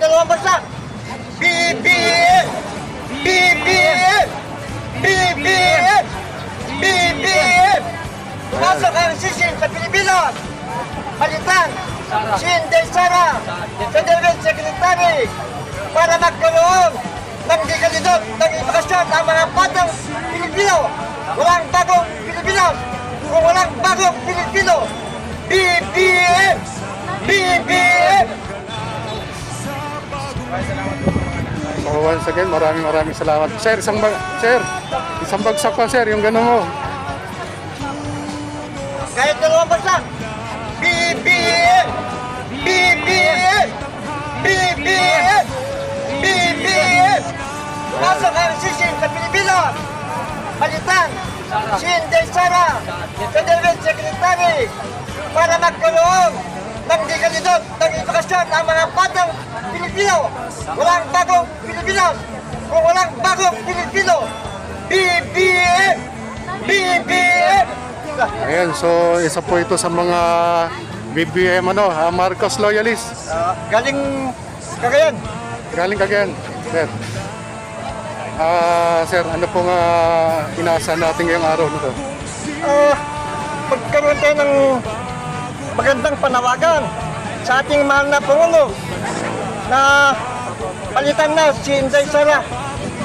dalawang bansa. BBM! BBM! BBM! BBM! Pumasok ang sisil sa Pilipinas. Palitan si Inday Sara sa Defense Secretary para magkaroon ng dekalidad ng edukasyon ang mga batang Pilipino. Walang bagong Pilipinas. Kung walang bagong Pilipino, BBM! BBM! So once again, maraming salamat. Sir, isang bagsak pa sir, yung gano'n mo. Kahit dalawang bansa, BBM! BBM! BBM! BBM! Pumasok ang sisil sa Pilipinas. Palitan si Inday Sara sa Defense Secretary para magkaroon ng dekalidad ng edukasyon ang mga batang Pilipino. Walang bagong Pilipinas. Kung walang bagong Pilipino, BBM! BBM! Ayan, so isa po ito sa mga BBM Marcos loyalist. Galing Cagayan. Galing Cagayan, sir. Sir, ano pong inaasahan natin ngayong araw nito? Magkaroon tayo ng magandang panawagan sa ating mahal na Pangulo na palitan na si Inday Sara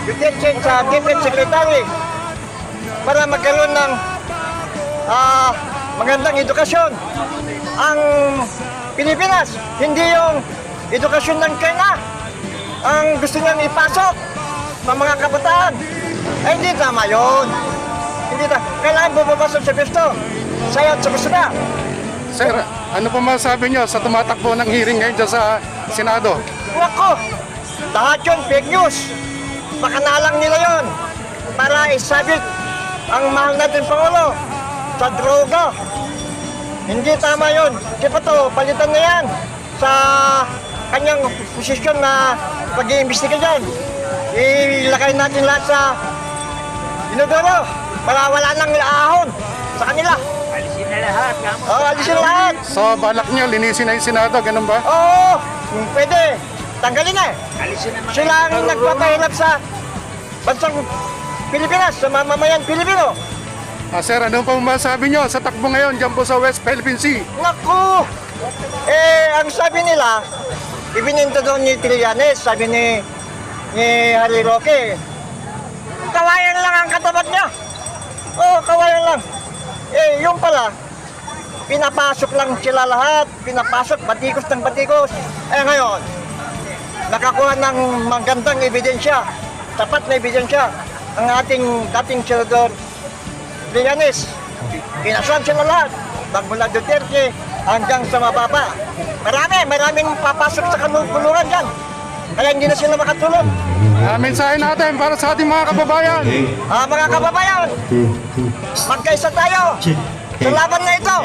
Duterte sa Defense Secretary para magkaroon ng magandang edukasyon ang Pilipinas. Hindi yung edukasyon ng China ang gusto niyang ipasok sa mga kabataan. Ay, hindi tama yun. Hindi tama. Kailangan bumabasok sa pwesto. Sayat sa gusto na. Sir, ano po masasabi nyo sa tumatakbo ng hearing ngayon dyan sa Senado? Wako! Lahat yun fake news. Pakanalang nila yun para isabit ang mahal natin Pangulo sa droga. Hindi tama yun. Kaya to, palitan na yan sa kanyang posisyon na pag-iimbestiga dyan. Ilagay natin lahat sa inodoro para wala nang ahon sa kanila. Alisin na lahat. Oo, alisin lahat. So, balak nyo, linisin na yung Senado, ganun ba? Oo, pwede. Tanggalin na. Alisin na mga Sila ang nagpapahirap sa bansang Pilipinas, sa mamamayan Pilipino. Sir, ano po masasabi nyo sa takbo ngayon dyan po sa West Philippine Sea? Naku! Ang sabi nila, ibininto doon ni Trillanes, sabi ni Harry Roque, kawayan lang ang katapat niya. Oo, kawayan lang. Yung pala, pinapasok lang sila lahat, pinapasok, batikos ng batikos. Ngayon, nakakuha ng magandang ebidensya, sapat na ebidensya, ang ating dating senador Trillanes. Pinasuan sila lahat, magmula Duterte hanggang sa mababa. Maraming papasok sa kulungan dyan. Kaya hindi na sila makatulog. Mensahe natin para sa ating mga kababayan. Mga kababayan, magkaisa tayo sa laban na ito.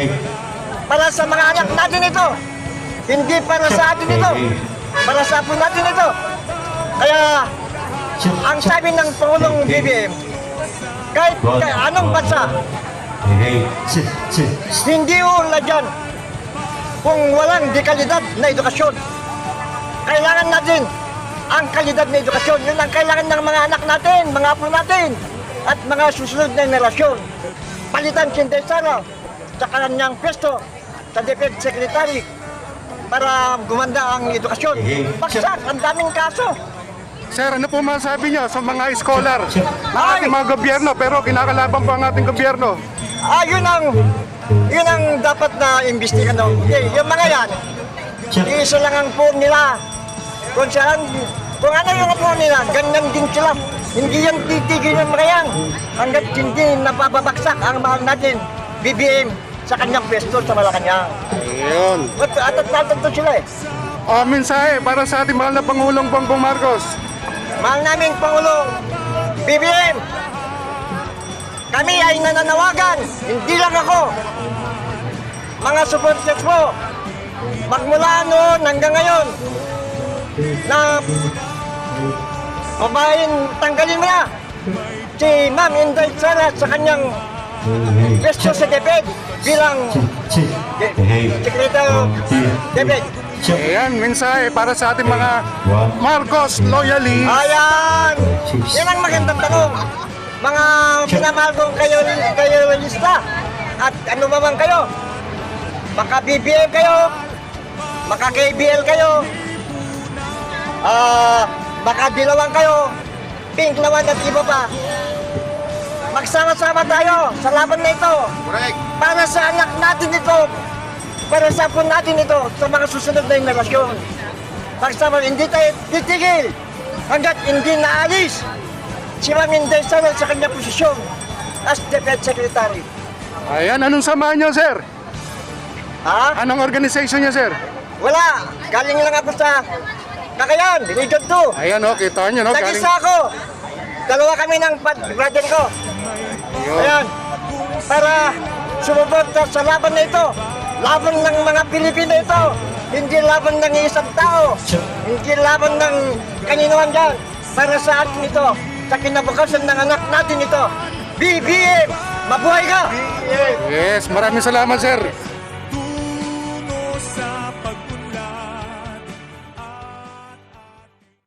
Para sa mga anak natin ito. Hindi para sa atin ito. Para sa apo natin ito. Kaya, ang sabi ng Pangulong BBM, kahit anong bansa, hindi uunlad dyan kung walang dekalidad na edukasyon. Kailangan natin ang kalidad na edukasyon. Yun ang kailangan ng mga anak natin, mga apo natin, at mga susunod na henerasyon. Palitan si Inday Sara sa kanyang pwesto sa Defense Secretary para gumanda ang edukasyon. Baksak, ang daming kaso. Sir, ano po masasabi nyo sa mga scholar ng ating mga gobyerno pero kinakalaban po ang ating gobyerno? Yun ang dapat na imbestigan. No? Yung mga yan, isa lang ang phone nila. Kung ano yung phone nila, ganyan din sila. Hindi yan titigil ng mga yan. Hanggat hindi napababaksak ang mahal natin, BBM, sa kanyang pwesto sa Malacanang. Ayun. At sila eh. Mensahe para sa ating mahal na Pangulong Bongbong Marcos. Mahal naming Pangulong BBM, kami ay nananawagan, hindi lang ako, mga supporters mo, magmula noon hanggang ngayon, na tanggalin mo na si Ma'am Inday Sara sa kanyang pwesto sa DepEd bilang Secretary of DepEd. Ayan, mensahe para sa ating mga Marcos loyalists. Ayan! Yan ang magandang tanong. Mga pinamahal kong kayo lista. At ano ba man kayo? Maka BBM kayo, maka KBL kayo, maka Dilawan kayo, Pink Lawan at iba pa. Magsama-sama tayo sa laban na ito. Para sa anak natin ito, para sa apo natin ito, sa mga susunod na henerasyon. Magsama, hindi tayo titigil hanggat hindi naalis si Ma'am Inday Sara sa kanyang posisyon as Defense Secretary. Ayan, anong samahan niyo, sir? Ha? Anong organization niyo, sir? Wala. Galing lang ako sa Cagayan, Region 2. Ayan, oh, kita niyo, no? Nag-isa ako. Dalawa kami ng brother ko. Ayun. Ayan. Para sumubot sa laban na ito. Laban ng mga Pilipino ito. Hindi laban ng isang tao. Hindi laban ng kaninuan dyan. Para sa atin ito. Sa kinabukasan ng anak natin ito. BBM! Mabuhay ka! Yes, maraming salamat, sir.